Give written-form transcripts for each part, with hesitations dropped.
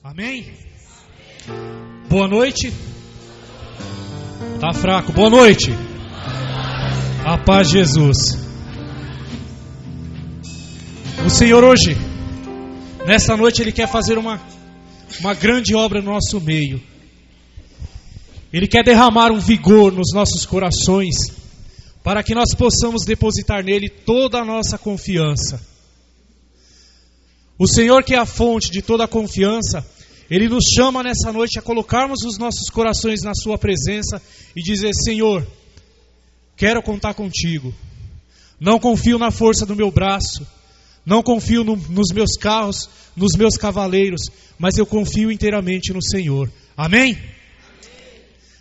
Amém? Boa noite. Tá fraco. Boa noite. A paz de Jesus. O Senhor hoje, nessa noite, Ele quer fazer uma grande obra no nosso meio. Ele quer derramar um vigor nos nossos corações, para que nós possamos depositar nele toda a nossa confiança. O Senhor, que é a fonte de toda a confiança, Ele nos chama nessa noite a colocarmos os nossos corações na Sua presença e dizer: Senhor, quero contar contigo. Não confio na força do meu braço, não confio nos meus carros, nos meus cavaleiros, mas eu confio inteiramente no Senhor. Amém?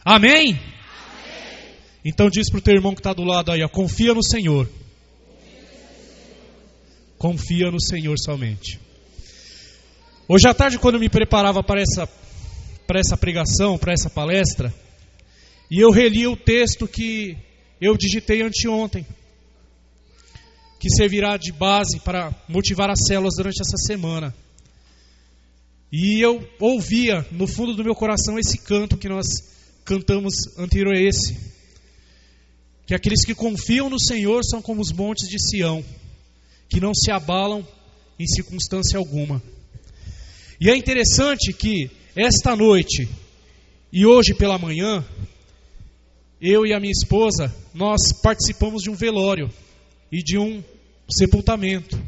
Amém? Amém? Então diz para o teu irmão que está do lado aí, ó, confia no Senhor. Confia no Senhor somente. Hoje à tarde, quando eu me preparava para essa pregação, para essa palestra, e eu reli o texto que eu digitei anteontem, que servirá de base para motivar as células durante essa semana. E eu ouvia no fundo do meu coração esse canto que nós cantamos anterior a esse, que aqueles que confiam no Senhor são como os montes de Sião, que não se abalam em circunstância alguma. E é interessante que esta noite e hoje pela manhã, eu e a minha esposa, nós participamos de um velório e de um sepultamento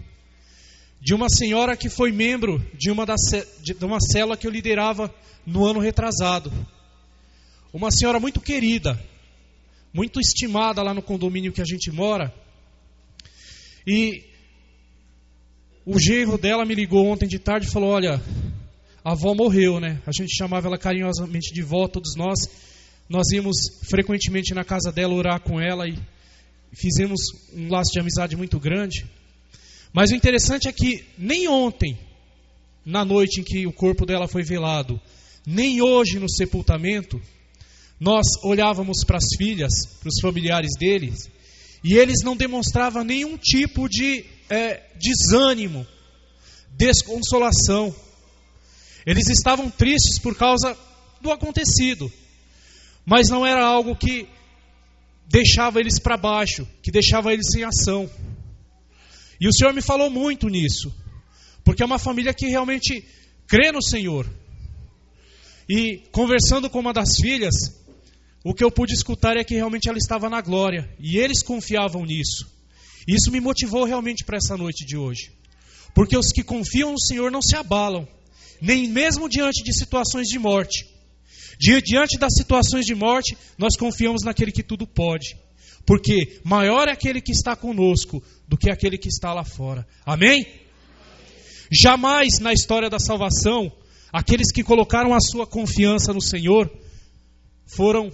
de uma senhora que foi membro de uma célula que eu liderava no ano retrasado. Uma senhora muito querida, muito estimada lá no condomínio que a gente mora. E o genro dela me ligou ontem de tarde e falou: olha, a avó morreu, né? A gente chamava ela carinhosamente de vó, todos nós. Nós íamos frequentemente na casa dela orar com ela e fizemos um laço de amizade muito grande. Mas o interessante é que nem ontem, na noite em que o corpo dela foi velado, nem hoje no sepultamento, nós olhávamos para as filhas, para os familiares deles, e eles não demonstravam nenhum tipo de desânimo, desconsolação. Eles estavam tristes por causa do acontecido, mas não era algo que deixava eles para baixo, que deixava eles sem ação. E o Senhor me falou muito nisso, porque é uma família que realmente crê no Senhor. E conversando com uma das filhas, o que eu pude escutar é que realmente ela estava na glória, e eles confiavam nisso. Isso me motivou realmente para essa noite de hoje. Porque os que confiam no Senhor não se abalam, nem mesmo diante de situações de morte. Diante das situações de morte, nós confiamos naquele que tudo pode. Porque maior é aquele que está conosco do que aquele que está lá fora. Amém? Jamais na história da salvação, aqueles que colocaram a sua confiança no Senhor foram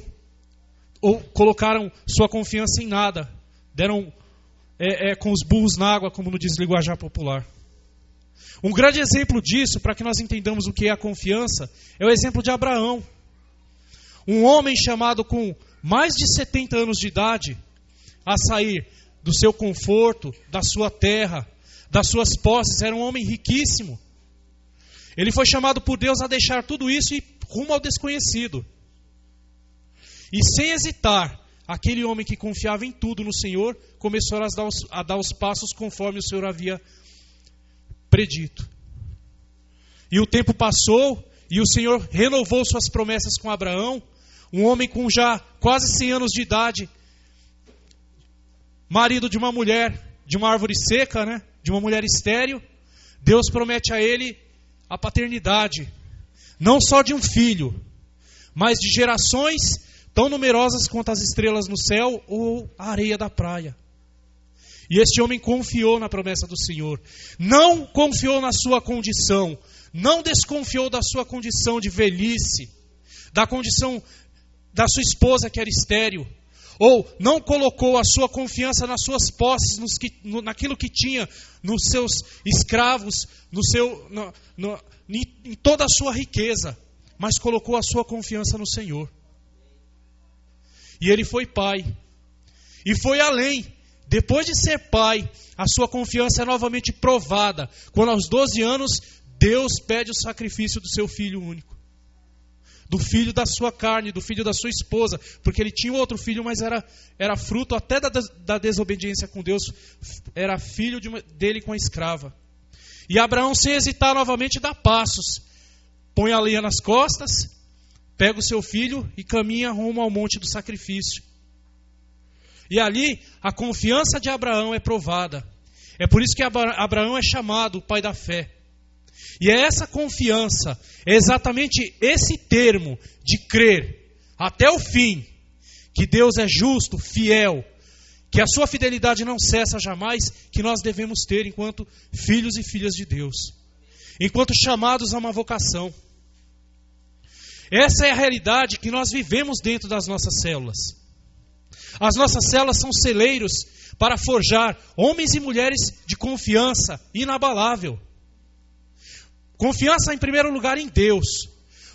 ou colocaram sua confiança em nada. Deram com os burros na água, como no diz linguajar popular. Um grande exemplo disso, para que nós entendamos o que é a confiança, é o exemplo de Abraão. Um homem chamado com mais de 70 anos de idade, a sair do seu conforto, da sua terra, das suas posses, era um homem riquíssimo. Ele foi chamado por Deus a deixar tudo isso e rumo ao desconhecido. E sem hesitar, aquele homem que confiava em tudo no Senhor, começou a dar os passos conforme o Senhor havia predito. E o tempo passou, e o Senhor renovou suas promessas com Abraão, um homem com já quase 100 anos de idade, marido de uma mulher, de uma árvore seca, né? De uma mulher estéril. Deus promete a ele a paternidade, não só de um filho, mas de gerações tão numerosas quanto as estrelas no céu ou a areia da praia. E este homem confiou na promessa do Senhor. Não confiou na sua condição. Não desconfiou da sua condição de velhice. Da condição da sua esposa que era estéril. Ou não colocou a sua confiança nas suas posses, naquilo que tinha, nos seus escravos, em toda a sua riqueza. Mas colocou a sua confiança no Senhor. E ele foi pai. E foi além. Depois de ser pai, a sua confiança é novamente provada. Quando aos 12 anos, Deus pede o sacrifício do seu filho único. Do filho da sua carne, do filho da sua esposa. Porque ele tinha outro filho, mas era fruto até da desobediência com Deus. Era filho dele com a escrava. E Abraão, sem hesitar novamente, dá passos. Põe a lenha nas costas, pega o seu filho e caminha rumo ao monte do sacrifício. E ali a confiança de Abraão é provada. É por isso que Abraão é chamado o pai da fé. E é essa confiança, é exatamente esse termo de crer até o fim, que Deus é justo, fiel, que a sua fidelidade não cessa jamais, que nós devemos ter enquanto filhos e filhas de Deus, enquanto chamados a uma vocação. Essa é a realidade que nós vivemos dentro das nossas células. As nossas células são celeiros para forjar homens e mulheres de confiança inabalável. Confiança em primeiro lugar em Deus.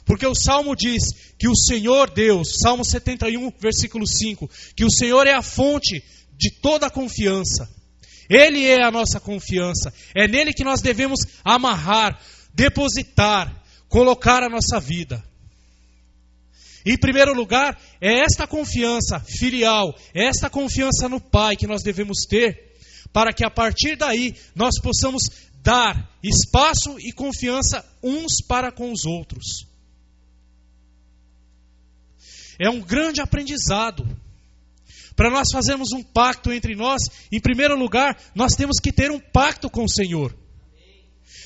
Porque o Salmo diz que o Senhor Deus, Salmo 71, versículo 5, que o Senhor é a fonte de toda a confiança. Ele é a nossa confiança. É nele que nós devemos amarrar, depositar, colocar a nossa vida. Em primeiro lugar, é esta confiança filial, é esta confiança no Pai que nós devemos ter, para que a partir daí nós possamos dar espaço e confiança uns para com os outros. É um grande aprendizado. Para nós fazermos um pacto entre nós, em primeiro lugar, nós temos que ter um pacto com o Senhor.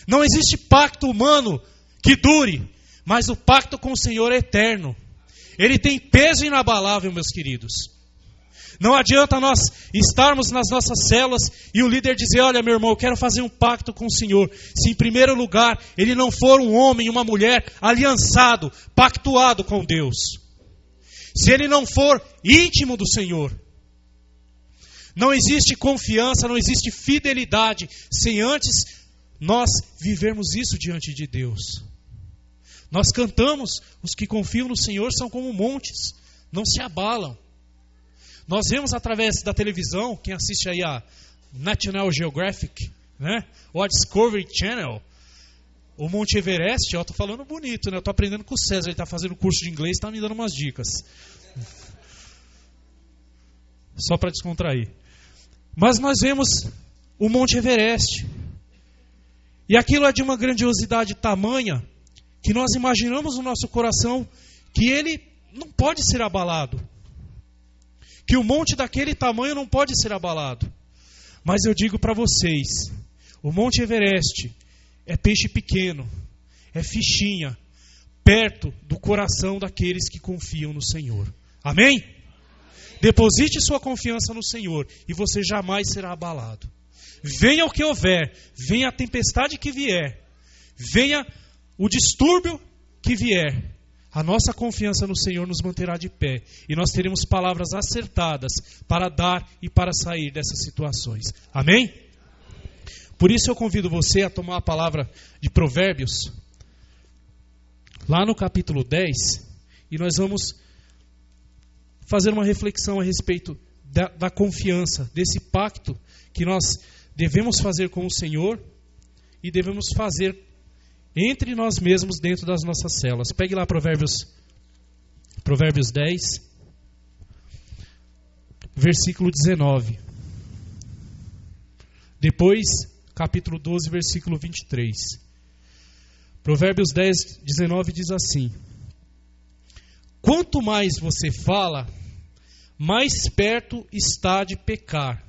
Não existe pacto humano que dure, mas o pacto com o Senhor é eterno. Ele tem peso inabalável, meus queridos. Não adianta nós estarmos nas nossas células e o líder dizer: olha, meu irmão, eu quero fazer um pacto com o Senhor. Se em primeiro lugar ele não for um homem e uma mulher aliançado, pactuado com Deus. Se ele não for íntimo do Senhor. Não existe confiança, não existe fidelidade sem antes nós vivermos isso diante de Deus. Nós cantamos, os que confiam no Senhor são como montes, não se abalam. Nós vemos através da televisão, quem assiste aí a National Geographic, né? Ou a Discovery Channel, o Monte Everest, estou falando bonito, né? Eu estou aprendendo com o César, ele está fazendo curso de inglês, está me dando umas dicas. Só para descontrair. Mas nós vemos o Monte Everest. E aquilo é de uma grandiosidade tamanha, que nós imaginamos no nosso coração que ele não pode ser abalado. Que o monte daquele tamanho não pode ser abalado. Mas eu digo para vocês, o Monte Everest é peixe pequeno, é fichinha, perto do coração daqueles que confiam no Senhor. Amém? Deposite sua confiança no Senhor e você jamais será abalado. Venha o que houver, venha a tempestade que vier, venha o distúrbio que vier, a nossa confiança no Senhor nos manterá de pé. E nós teremos palavras acertadas para dar e para sair dessas situações. Amém? Por isso eu convido você a tomar a palavra de Provérbios, lá no capítulo 10, e nós vamos fazer uma reflexão a respeito da confiança, desse pacto que nós devemos fazer com o Senhor e devemos fazer entre nós mesmos dentro das nossas células. Pegue lá Provérbios 10, versículo 19. Depois, capítulo 12, versículo 23. Provérbios 10, 19 diz assim: quanto mais você fala, mais perto está de pecar.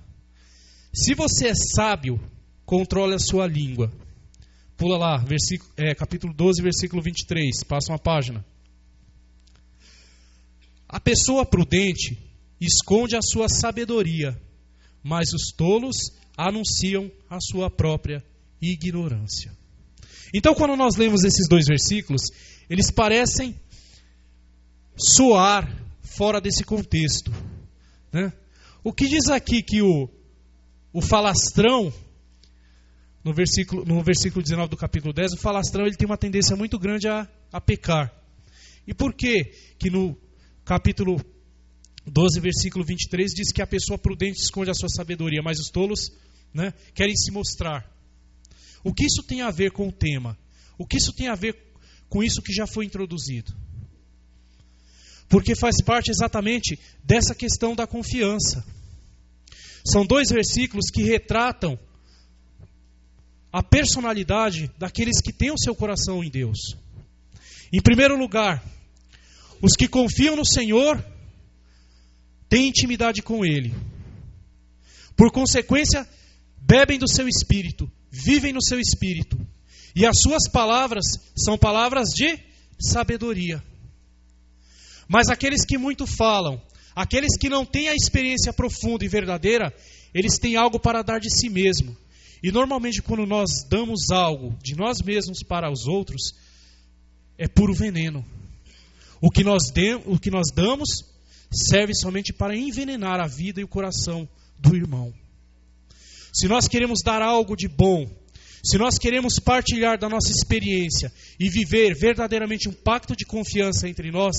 Se você é sábio, controle a sua língua. Pula lá, capítulo 12, versículo 23. Passa uma página. A pessoa prudente esconde a sua sabedoria, mas os tolos anunciam a sua própria ignorância. Então, quando nós lemos esses dois versículos, eles parecem soar fora desse contexto, né? O que diz aqui que o falastrão, no versículo 19 do capítulo 10, o falastrão ele tem uma tendência muito grande a pecar. E por que no capítulo 12, versículo 23, diz que a pessoa prudente esconde a sua sabedoria, mas os tolos, né, querem se mostrar? O que isso tem a ver com o tema? O que isso tem a ver com isso que já foi introduzido? Porque faz parte exatamente dessa questão da confiança. São 2 versículos que retratam a personalidade daqueles que têm o seu coração em Deus. Em primeiro lugar, os que confiam no Senhor têm intimidade com Ele. Por consequência, bebem do seu Espírito, vivem no seu Espírito. E as suas palavras são palavras de sabedoria. Mas aqueles que muito falam, aqueles que não têm a experiência profunda e verdadeira, eles têm algo para dar de si mesmo. E normalmente quando nós damos algo de nós mesmos para os outros, é puro veneno. O que nós damos serve somente para envenenar a vida e o coração do irmão. Se nós queremos dar algo de bom, se nós queremos partilhar da nossa experiência e viver verdadeiramente um pacto de confiança entre nós,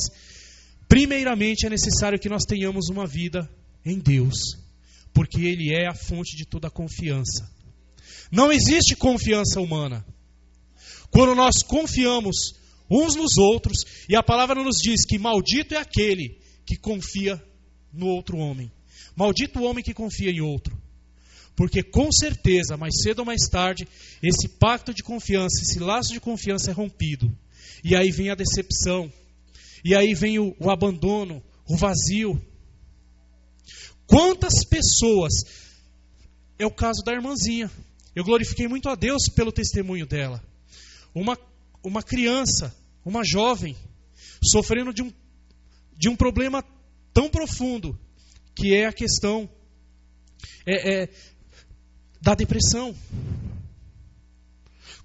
primeiramente é necessário que nós tenhamos uma vida em Deus, porque Ele é a fonte de toda a confiança. Não existe confiança humana. Quando nós confiamos uns nos outros, e a palavra nos diz que maldito é aquele que confia no outro homem. Maldito o homem que confia em outro. Porque com certeza, mais cedo ou mais tarde, esse pacto de confiança, esse laço de confiança é rompido. E aí vem a decepção. E aí vem o abandono, o vazio. Quantas pessoas... É o caso da irmãzinha. Eu glorifiquei muito a Deus pelo testemunho dela. Uma criança, uma jovem, sofrendo de um problema tão profundo, que é a questão da depressão.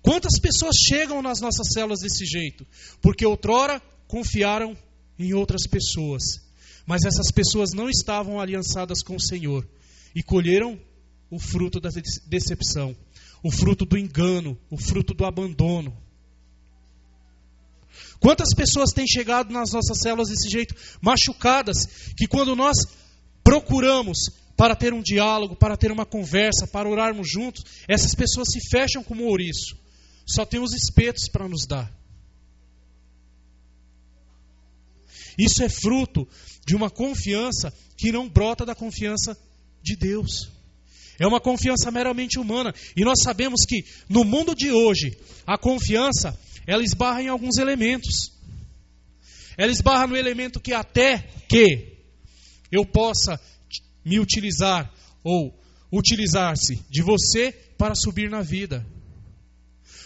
Quantas pessoas chegam nas nossas células desse jeito? Porque outrora confiaram em outras pessoas, mas essas pessoas não estavam aliançadas com o Senhor e colheram o fruto da decepção, o fruto do engano, o fruto do abandono. Quantas pessoas têm chegado nas nossas células desse jeito, machucadas, que quando nós procuramos para ter um diálogo, para ter uma conversa, para orarmos juntos, essas pessoas se fecham como ouriço. Só tem os espetos para nos dar. Isso é fruto de uma confiança que não brota da confiança de Deus. É uma confiança meramente humana. E nós sabemos que no mundo de hoje, a confiança, ela esbarra em alguns elementos. Ela esbarra no elemento que até que eu possa me utilizar ou utilizar-se de você para subir na vida.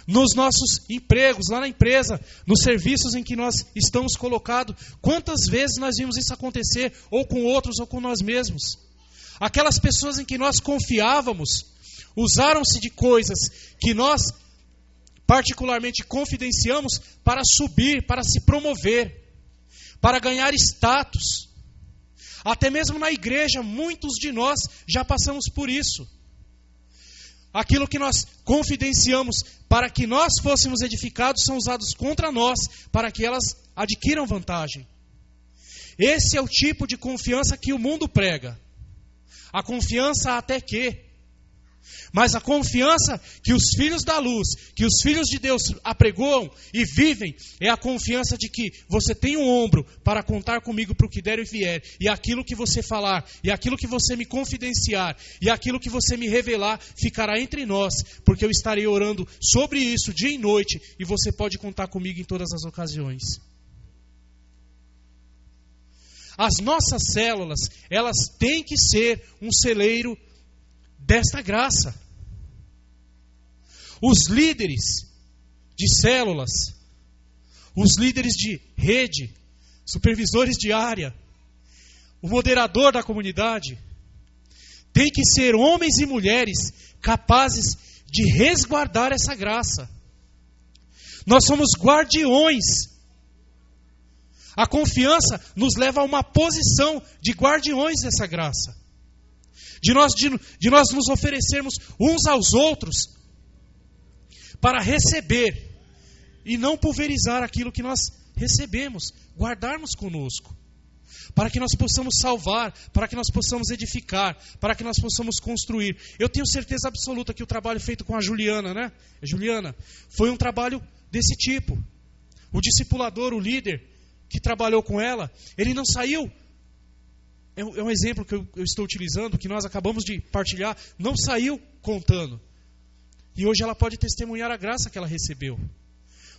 Nos nossos empregos, lá na empresa, nos serviços em que nós estamos colocados, quantas vezes nós vimos isso acontecer, ou com outros ou com nós mesmos? Aquelas pessoas em que nós confiávamos, usaram-se de coisas que nós particularmente confidenciamos para subir, para se promover, para ganhar status. Até mesmo na igreja, muitos de nós já passamos por isso. Aquilo que nós confidenciamos para que nós fôssemos edificados são usados contra nós, para que elas adquiram vantagem. Esse é o tipo de confiança que o mundo prega. A confiança até que. Mas a confiança que os filhos da luz, que os filhos de Deus apregoam e vivem, é a confiança de que você tem um ombro para contar comigo para o que der e vier. E aquilo que você falar, e aquilo que você me confidenciar, e aquilo que você me revelar, ficará entre nós. Porque eu estarei orando sobre isso dia e noite, e você pode contar comigo em todas as ocasiões. As nossas células, elas têm que ser um celeiro desta graça. Os líderes de células, os líderes de rede, supervisores de área, o moderador da comunidade, tem que ser homens e mulheres capazes de resguardar essa graça. Nós somos guardiões. A confiança nos leva a uma posição de guardiões dessa graça. De nós nos oferecermos uns aos outros para receber e não pulverizar aquilo que nós recebemos, guardarmos conosco, para que nós possamos salvar, para que nós possamos edificar, para que nós possamos construir. Eu tenho certeza absoluta que o trabalho feito com a Juliana, Juliana, foi um trabalho desse tipo. O discipulador, o líder que trabalhou com ela, ele não saiu. É um exemplo que eu estou utilizando, que nós acabamos de partilhar, não saiu contando. E hoje ela pode testemunhar a graça que ela recebeu.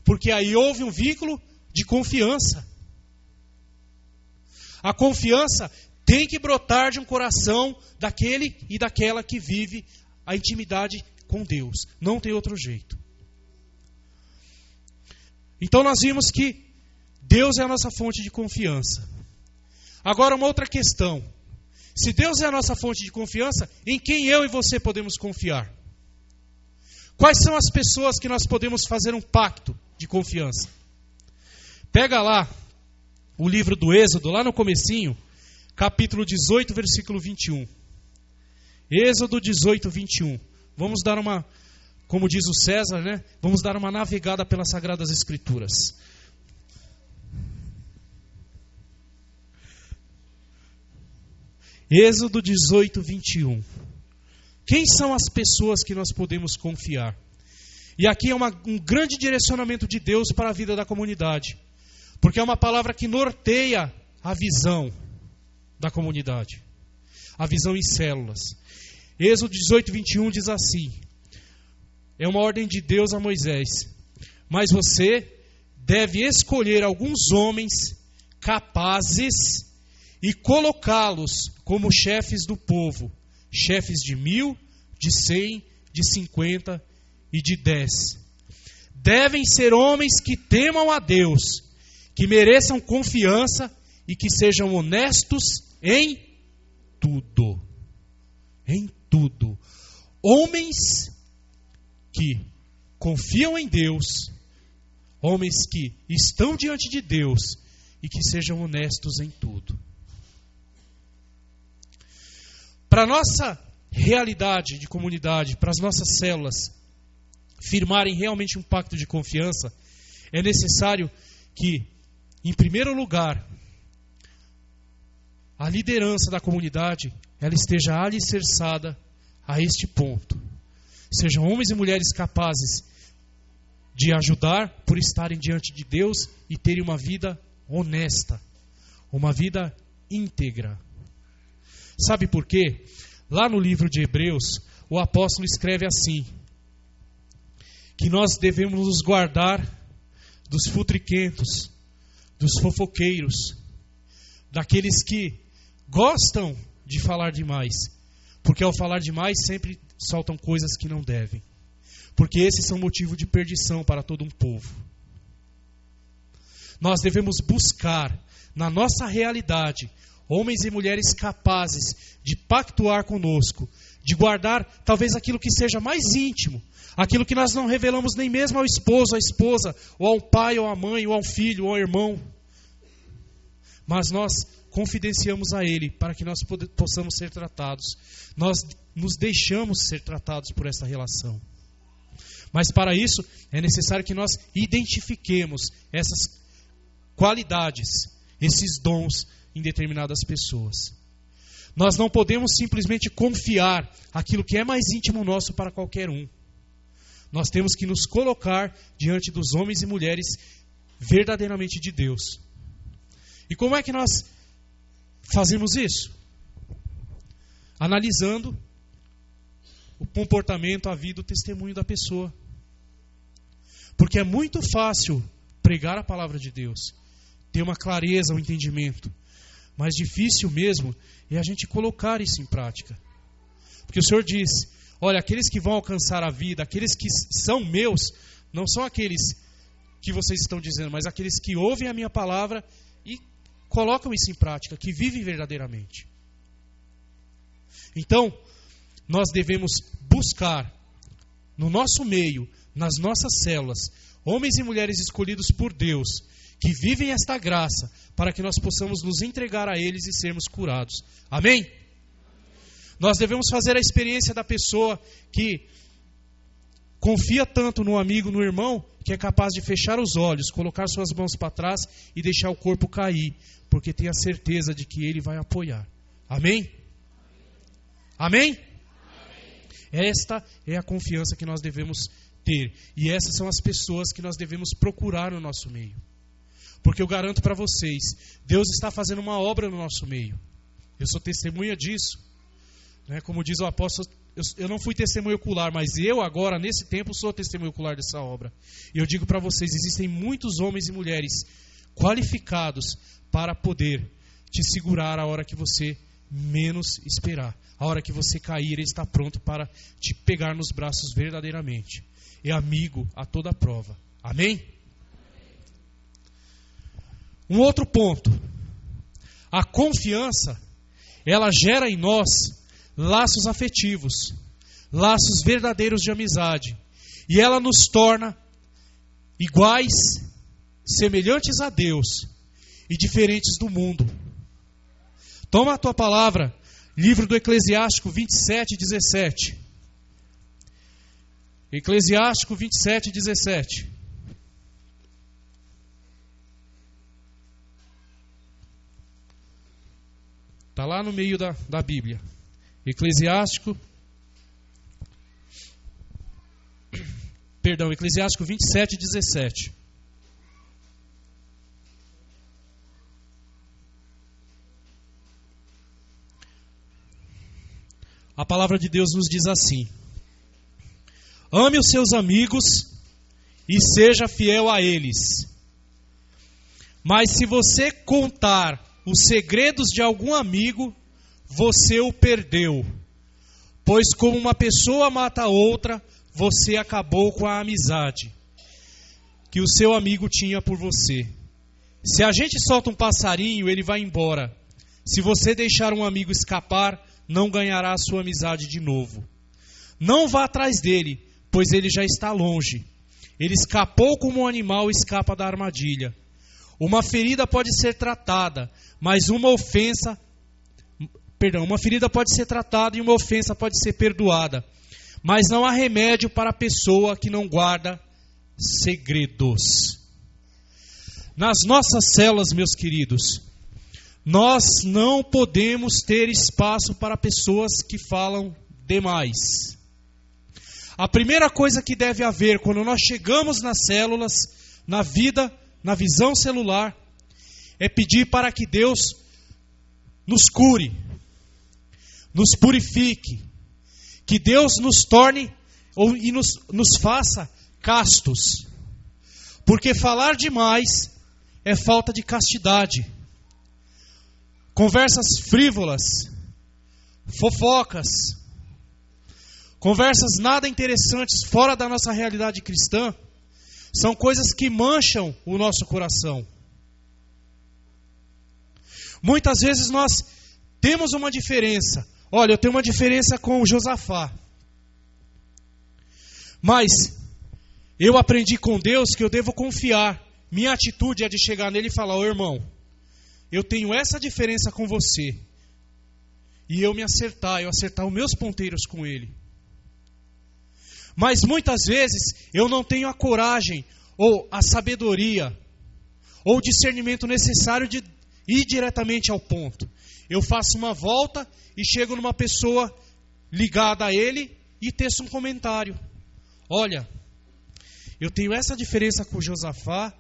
Porque aí houve um vínculo de confiança. A confiança tem que brotar de um coração daquele e daquela que vive a intimidade com Deus. Não tem outro jeito. Então nós vimos que Deus é a nossa fonte de confiança. Agora uma outra questão. Se Deus é a nossa fonte de confiança, em quem eu e você podemos confiar? Quais são as pessoas que nós podemos fazer um pacto de confiança? Pega lá o livro do Êxodo, lá no comecinho, capítulo 18, versículo 21. Êxodo 18, 21. Vamos dar uma, como diz o César, né? Vamos dar uma navegada pelas Sagradas Escrituras. Êxodo 18, 21. Quem são as pessoas que nós podemos confiar? E aqui é um grande direcionamento de Deus para a vida da comunidade. Porque é uma palavra que norteia a visão da comunidade. A visão em células. Êxodo 18, 21 diz assim. É uma ordem de Deus a Moisés. Mas você deve escolher alguns homens capazes e colocá-los como chefes do povo. Chefes de 1.000, de 100, de 50 e de 10. Devem ser homens que temam a Deus, que mereçam confiança e que sejam honestos em tudo. Em tudo. Homens que confiam em Deus, homens que estão diante de Deus e que sejam honestos em tudo. Para a nossa realidade de comunidade, para as nossas células firmarem realmente um pacto de confiança, é necessário que, em primeiro lugar, a liderança da comunidade ela esteja alicerçada a este ponto. Sejam homens e mulheres capazes de ajudar por estarem diante de Deus e terem uma vida honesta, uma vida íntegra. Sabe por quê? Lá no livro de Hebreus, o apóstolo escreve assim, que nós devemos nos guardar dos futriquentos, dos fofoqueiros, daqueles que gostam de falar demais, porque ao falar demais sempre soltam coisas que não devem, porque esses são motivo de perdição para todo um povo. Nós devemos buscar na nossa realidade homens e mulheres capazes de pactuar conosco, de guardar talvez aquilo que seja mais íntimo, aquilo que nós não revelamos nem mesmo ao esposo, à esposa, ou ao pai, ou à mãe, ou ao filho, ou ao irmão, mas nós confidenciamos a ele para que nós possamos ser tratados. Nós nos deixamos ser tratados por essa relação. Mas para isso é necessário que nós identifiquemos essas qualidades, esses dons em determinadas pessoas. Nós não podemos simplesmente confiar aquilo que é mais íntimo nosso para qualquer um. Nós temos que nos colocar diante dos homens e mulheres verdadeiramente de Deus. E como é que nós fazemos isso? Analisando o comportamento, a vida, o testemunho da pessoa. Porque é muito fácil pregar a palavra de Deus, ter uma clareza, um entendimento. Mas difícil mesmo é a gente colocar isso em prática. Porque o Senhor diz, olha, aqueles que vão alcançar a vida, aqueles que são meus, não são aqueles que vocês estão dizendo, mas aqueles que ouvem a minha palavra e colocam isso em prática, que vivem verdadeiramente. Então, nós devemos buscar no nosso meio, nas nossas células, homens e mulheres escolhidos por Deus, que vivem esta graça, para que nós possamos nos entregar a eles e sermos curados. Amém? Nós devemos fazer a experiência da pessoa que confia tanto no amigo, no irmão, que é capaz de fechar os olhos, colocar suas mãos para trás e deixar o corpo cair, porque tem a certeza de que ele vai apoiar. Amém? Amém? Esta é a confiança que nós devemos ter. E essas são as pessoas que nós devemos procurar no nosso meio. Porque eu garanto para vocês, Deus está fazendo uma obra no nosso meio. Eu sou testemunha disso. Como diz o apóstolo, eu não fui testemunha ocular, mas eu agora, nesse tempo, sou testemunha ocular dessa obra. E eu digo para vocês, existem muitos homens e mulheres qualificados para poder te segurar a hora que você menos esperar. A hora que você cair, Ele está pronto para te pegar nos braços verdadeiramente. É amigo a toda prova. Amém? Um outro ponto. A confiança, ela gera em nós laços afetivos, laços verdadeiros de amizade. E ela nos torna iguais, semelhantes a Deus e diferentes do mundo. Toma a tua palavra, livro do Eclesiástico 27, 17. Eclesiástico 27, 17. Está lá no meio da Bíblia. Eclesiástico 27, 17. A palavra de Deus nos diz assim: ame os seus amigos e seja fiel a eles. Mas se você contar os segredos de algum amigo, você o perdeu. Pois como uma pessoa mata a outra, você acabou com a amizade que o seu amigo tinha por você. Se a gente solta um passarinho, ele vai embora. Se você deixar um amigo escapar, não ganhará a sua amizade de novo. Não vá atrás dele, pois ele já está longe. Ele escapou como um animal escapa da armadilha. Uma ferida pode ser tratada, mas uma ferida pode ser tratada e uma ofensa pode ser perdoada. Mas não há remédio para a pessoa que não guarda segredos. Nas nossas células, meus queridos, nós não podemos ter espaço para pessoas que falam demais. A primeira coisa que deve haver quando nós chegamos nas células, na vida, na visão celular, é pedir para que Deus nos cure, nos purifique, que Deus nos torne e nos faça castos. Porque falar demais é falta de castidade. Conversas frívolas, fofocas, conversas nada interessantes fora da nossa realidade cristã, são coisas que mancham o nosso coração. Muitas vezes nós temos uma diferença. Olha, eu tenho uma diferença com o Josafá. Mas eu aprendi com Deus que eu devo confiar. Minha atitude é de chegar nele e falar: ô irmão, eu tenho essa diferença com você. E eu acertar os meus ponteiros com ele. Mas muitas vezes eu não tenho a coragem, ou a sabedoria, ou o discernimento necessário de ir diretamente ao ponto. Eu faço uma volta e chego numa pessoa ligada a ele e teço um comentário. Olha, eu tenho essa diferença com o Josafá,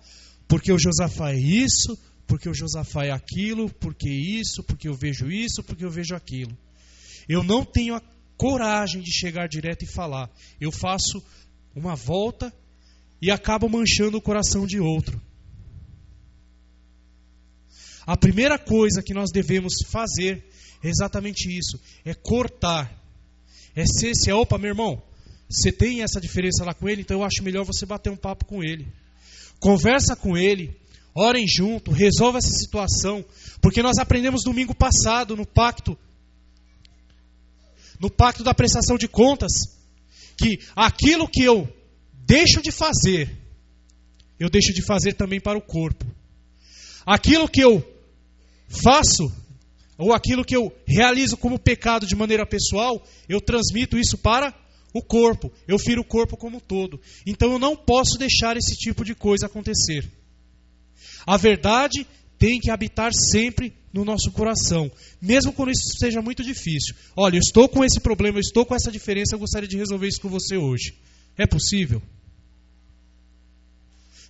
porque o Josafá é isso, porque o Josafá é aquilo, porque isso, porque eu vejo aquilo. Eu não tenho a coragem de chegar direto e falar. Eu faço uma volta e acabo manchando o coração de outro. A primeira coisa que nós devemos fazer é exatamente isso. É cortar. Opa, meu irmão, você tem essa diferença lá com ele, então eu acho melhor você bater um papo com ele. Conversa com ele, orem junto, resolva essa situação. Porque nós aprendemos domingo passado no pacto da prestação de contas, que aquilo que eu deixo de fazer, eu deixo de fazer também para o corpo. Aquilo que eu faço, ou aquilo que eu realizo como pecado de maneira pessoal, eu transmito isso para o corpo. Eu firo o corpo como um todo. Então eu não posso deixar esse tipo de coisa acontecer. A verdade tem que habitar sempre no nosso coração, mesmo quando isso seja muito difícil. Olha, eu estou com esse problema, eu estou com essa diferença, eu gostaria de resolver isso com você hoje. É possível?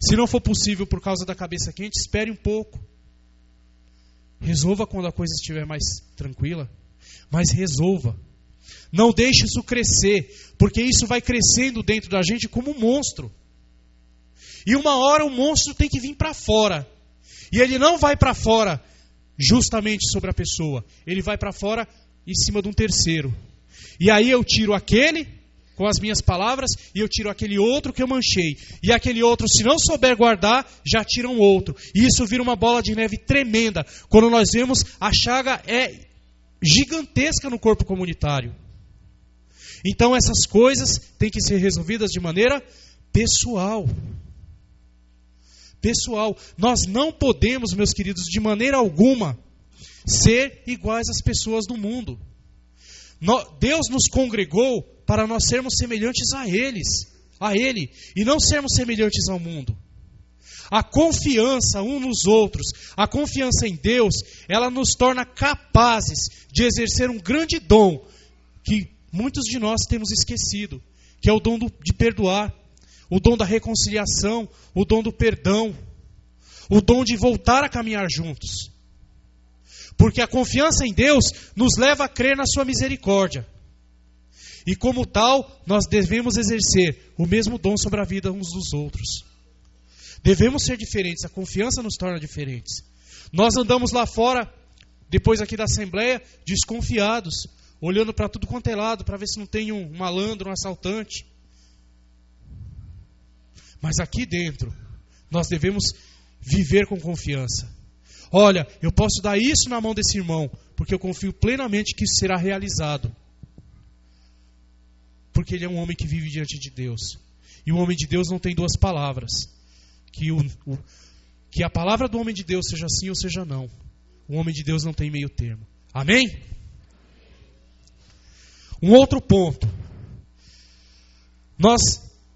Se não for possível por causa da cabeça quente, espere um pouco. Resolva quando a coisa estiver mais tranquila. Mas resolva. Não deixe isso crescer, porque isso vai crescendo dentro da gente como um monstro. E uma hora o monstro tem que vir para fora. E ele não vai para fora justamente sobre a pessoa. Ele vai para fora em cima de um terceiro. E aí eu tiro aquele com as minhas palavras e eu tiro aquele outro que eu manchei. E aquele outro, se não souber guardar, já tira um outro. E isso vira uma bola de neve tremenda. Quando nós vemos, a chaga é gigantesca no corpo comunitário. Então essas coisas têm que ser resolvidas de maneira pessoal. Pessoal, nós não podemos, meus queridos, de maneira alguma, ser iguais às pessoas do mundo. Deus nos congregou para nós sermos semelhantes a Ele, e não sermos semelhantes ao mundo. A confiança uns nos outros, a confiança em Deus, ela nos torna capazes de exercer um grande dom que muitos de nós temos esquecido, que é o dom de perdoar, o dom da reconciliação, o dom do perdão, o dom de voltar a caminhar juntos. Porque a confiança em Deus nos leva a crer na sua misericórdia. E como tal, nós devemos exercer o mesmo dom sobre a vida uns dos outros. Devemos ser diferentes, a confiança nos torna diferentes. Nós andamos lá fora, depois aqui da Assembleia, desconfiados, olhando para tudo quanto é lado, para ver se não tem um malandro, um assaltante. Mas aqui dentro, nós devemos viver com confiança. Olha, eu posso dar isso na mão desse irmão, porque eu confio plenamente que isso será realizado. Porque ele é um homem que vive diante de Deus. E o homem de Deus não tem duas palavras. Que a palavra do homem de Deus seja sim ou seja não. O homem de Deus não tem meio termo. Amém? Um outro ponto. Nós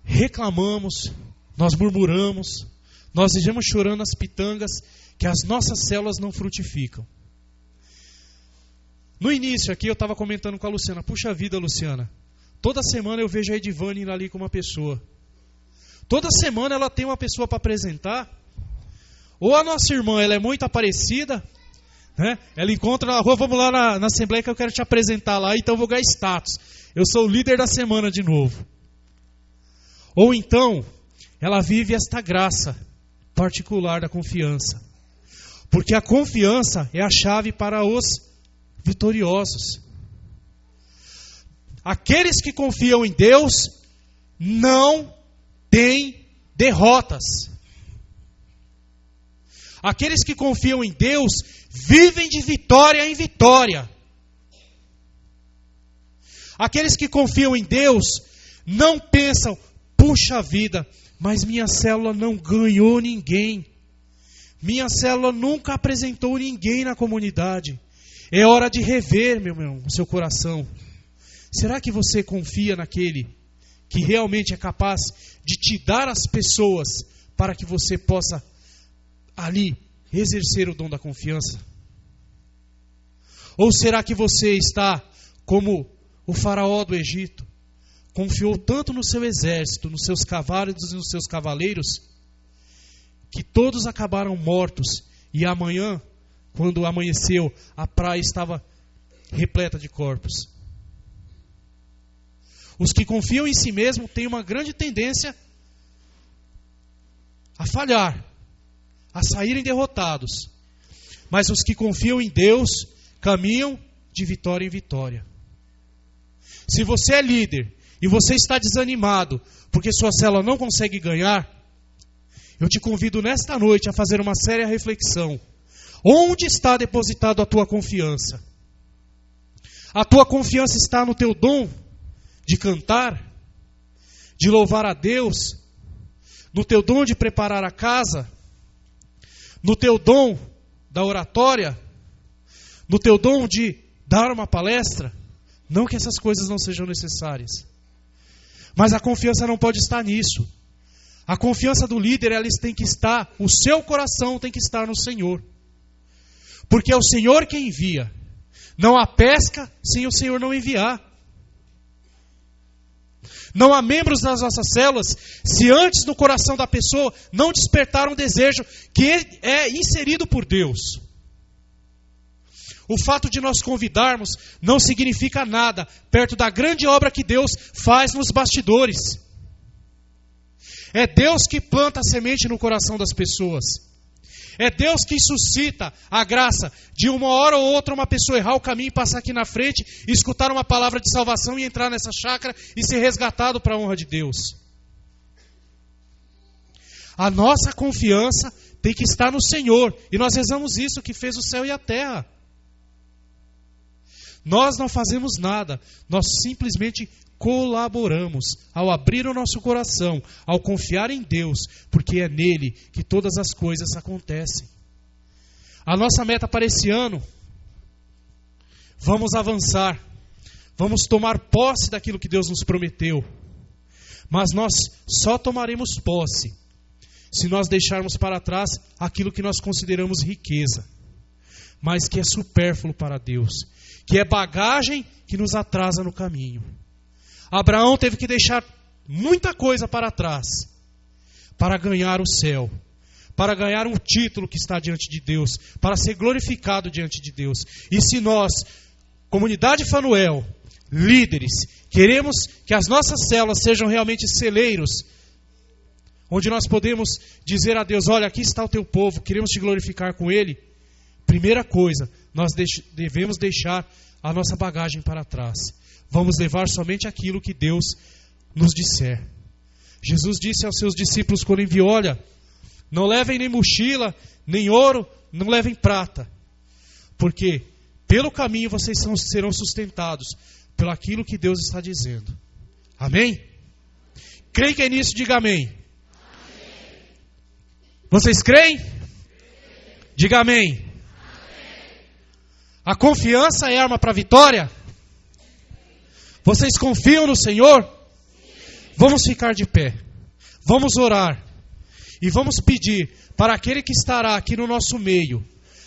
reclamamos, nós murmuramos, nós vivemos chorando as pitangas que as nossas células não frutificam. No início aqui eu estava comentando com a Luciana. Puxa vida, Luciana. Toda semana eu vejo a Edivane indo ali com uma pessoa. Toda semana ela tem uma pessoa para apresentar. Ou a nossa irmã, ela é muito aparecida, né? Ela encontra na rua, vamos lá na Assembleia que eu quero te apresentar lá, então eu vou ganhar status. Eu sou o líder da semana de novo. Ou então, ela vive esta graça particular da confiança. Porque a confiança é a chave para os vitoriosos. Aqueles que confiam em Deus não têm derrotas. Aqueles que confiam em Deus vivem de vitória em vitória. Aqueles que confiam em Deus não pensam, puxa vida, mas minha célula não ganhou ninguém. Minha célula nunca apresentou ninguém na comunidade. É hora de rever, meu irmão, o seu coração. Será que você confia naquele que realmente é capaz de te dar as pessoas para que você possa ali exercer o dom da confiança? Ou será que você está como o faraó do Egito? Confiou tanto no seu exército, nos seus cavalos e nos seus cavaleiros, que todos acabaram mortos. E amanhã, quando amanheceu, a praia estava repleta de corpos. Os que confiam em si mesmo têm uma grande tendência a falhar, a saírem derrotados. Mas os que confiam em Deus caminham de vitória em vitória. Se você é líder e você está desanimado porque sua célula não consegue ganhar, eu te convido nesta noite a fazer uma séria reflexão. Onde está depositado a tua confiança? A tua confiança está no teu dom de cantar, de louvar a Deus, no teu dom de preparar a casa, no teu dom da oratória, no teu dom de dar uma palestra? Não que essas coisas não sejam necessárias, mas a confiança não pode estar nisso. A confiança do líder, ela tem que estar, o seu coração tem que estar no Senhor. Porque é o Senhor quem envia. Não há pesca sem o Senhor não enviar. Não há membros das nossas células se antes no coração da pessoa não despertar um desejo que é inserido por Deus. O fato de nós convidarmos não significa nada perto da grande obra que Deus faz nos bastidores. É Deus que planta a semente no coração das pessoas. É Deus que suscita a graça de uma hora ou outra uma pessoa errar o caminho e passar aqui na frente, escutar uma palavra de salvação e entrar nessa chácara e ser resgatado para a honra de Deus. A nossa confiança tem que estar no Senhor. E nós rezamos isso, que fez o céu e a terra. Nós não fazemos nada, nós simplesmente colaboramos ao abrir o nosso coração, ao confiar em Deus, porque é nele que todas as coisas acontecem. A nossa meta para esse ano, vamos avançar, vamos tomar posse daquilo que Deus nos prometeu, mas nós só tomaremos posse se nós deixarmos para trás aquilo que nós consideramos riqueza, mas que é supérfluo para Deus, que é bagagem que nos atrasa no caminho. Abraão teve que deixar muita coisa para trás para ganhar o céu, para ganhar um título que está diante de Deus, para ser glorificado diante de Deus. E se nós, comunidade Fanuel, líderes, queremos que as nossas células sejam realmente celeiros, onde nós podemos dizer a Deus, olha, aqui está o teu povo, queremos te glorificar com ele. Primeira coisa, nós devemos deixar a nossa bagagem para trás. Vamos levar somente aquilo que Deus nos disser. Jesus disse aos seus discípulos quando enviou, olha, não levem nem mochila, nem ouro, não levem prata. Porque pelo caminho vocês serão sustentados pelo aquilo que Deus está dizendo. Amém? Creem que é nisso? Diga amém. Amém. Vocês creem? Diga amém. A confiança é arma para a vitória? Vocês confiam no Senhor? Vamos ficar de pé. Vamos orar. E vamos pedir para aquele que estará aqui no nosso meio,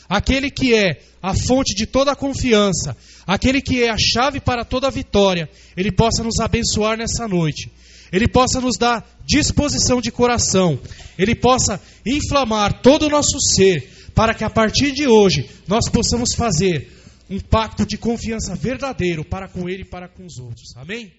aquele que é a fonte de toda a confiança, aquele que é a chave para toda a vitória, ele possa nos abençoar nessa noite. Ele possa nos dar disposição de coração. Ele possa inflamar todo o nosso ser, para que a partir de hoje nós possamos fazer um pacto de confiança verdadeiro para com Ele e para com os outros. Amém?